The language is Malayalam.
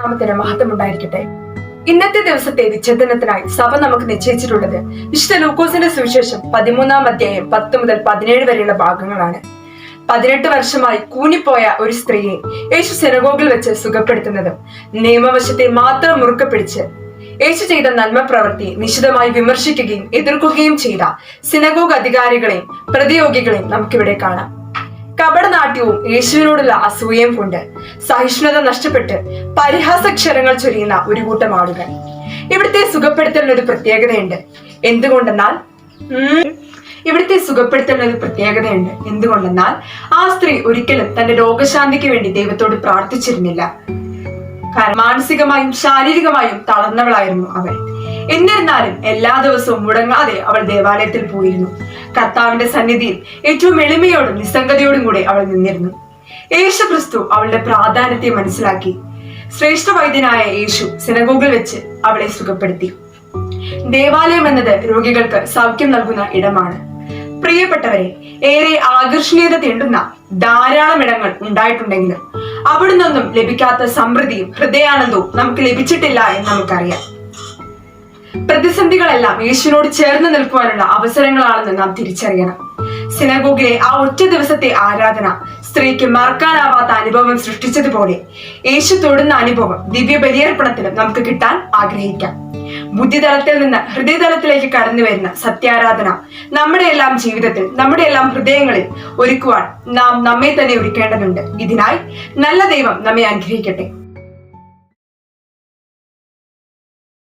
നാമത്തിന് മഹത്വം ഉണ്ടായിരിക്കട്ടെ. ഇന്നത്തെ ദിവസത്തെ വിച്ഛേദനത്തിനായി സഭ നമുക്ക് നിശ്ചയിച്ചിട്ടുള്ളത് വിശുദ്ധ ലൂക്കോസിന്റെ സുവിശേഷം 13-ാം അധ്യായം 10 മുതൽ 17 വരെയുള്ള ഭാഗങ്ങളാണ്. 18 വർഷമായി കൂനിപ്പോയ ഒരു സ്ത്രീയെ യേശു സിനഗോഗിൽ വെച്ച് സുഖപ്പെടുത്തുന്നതും നിയമവശത്തെ മാത്രം മുറുക്കെ പിടിച്ച് യേശു ചെയ്ത നന്മ പ്രവൃത്തി നിശിതമായി വിമർശിക്കുകയും എതിർക്കുകയും ചെയ്ത സിനഗോഗ് അധികാരികളെയും പ്രതിയോഗികളെയും നമുക്കിവിടെ കാണാം. കപടനാട്യവും യേശുവിനോടുള്ള അസൂയയും കൊണ്ട് സഹിഷ്ണുത നഷ്ടപ്പെട്ട് പരിഹാസക്ഷരങ്ങൾ ചൊരിയുന്ന ഒരു കൂട്ടം ആളുകൾ. ഇവിടുത്തെ സുഖപ്പെടുത്തലിന് ഒരു പ്രത്യേകതയുണ്ട്. എന്തുകൊണ്ടെന്നാൽ ആ സ്ത്രീ ഒരിക്കലും തന്റെ രോഗശാന്തിക്ക് വേണ്ടി ദൈവത്തോട് പ്രാർത്ഥിച്ചിരുന്നില്ല. കാരണം മാനസികമായും ശാരീരികമായും തളർന്നവളായിരുന്നു അവൾ. എന്നിരുന്നാലും എല്ലാ ദിവസവും മുടങ്ങാതെ അവൾ ദേവാലയത്തിൽ പോയിരുന്നു. കർത്താവിന്റെ സന്നിധിയിൽ ഏറ്റവും എളിമയോടും നിസ്സംഗതയോടും കൂടെ അവൾ നിന്നിരുന്നു. യേശു ക്രിസ്തു അവളുടെ പ്രാധാന്യത്തെ മനസ്സിലാക്കി ശ്രേഷ്ഠ വൈദ്യനായ യേശു സിനഗോഗിൽ വെച്ച് അവളെ സുഖപ്പെടുത്തി. ദേവാലയം എന്നത് രോഗികൾക്ക് സൗഖ്യം നൽകുന്ന ഇടമാണ്. പ്രിയപ്പെട്ടവരെ, ഏറെ ആകർഷണീയത തീണ്ടുന്ന ധാരാളം ഇടങ്ങൾ ഉണ്ടായിട്ടുണ്ടെങ്കിലും അവിടെ നിന്നൊന്നും ലഭിക്കാത്ത സമൃദ്ധിയും ഹൃദയാനന്ദവും നമുക്ക് ലഭിച്ചിട്ടില്ല എന്ന് നമുക്കറിയാം. പ്രതിസന്ധികളെല്ലാം യേശുവിനോട് ചേർന്ന് നിൽക്കുവാനുള്ള അവസരങ്ങളാണെന്ന് നാം തിരിച്ചറിയണം. സിനഗോഗിലെ ആ ഒറ്റ ദിവസത്തെ ആരാധന സ്ത്രീക്ക് മറക്കാനാവാത്ത അനുഭവം സൃഷ്ടിച്ചതുപോലെ യേശു തൊടുന്ന അനുഭവം ദിവ്യ ബലിയർപ്പണത്തിലും നമുക്ക് കിട്ടാൻ ആഗ്രഹിക്കാം. ബുദ്ധിതലത്തിൽ നിന്ന് ഹൃദയതലത്തിലേക്ക് കടന്നു വരുന്ന സത്യാരാധന നമ്മുടെ എല്ലാം ജീവിതത്തിൽ, നമ്മുടെ എല്ലാം ഹൃദയങ്ങളിൽ ഒരുക്കുവാൻ നാം നമ്മെ തന്നെ ഒരുക്കേണ്ടതുണ്ട്. ഇതിനായി നല്ല ദൈവം നമ്മെ അനുഗ്രഹിക്കട്ടെ.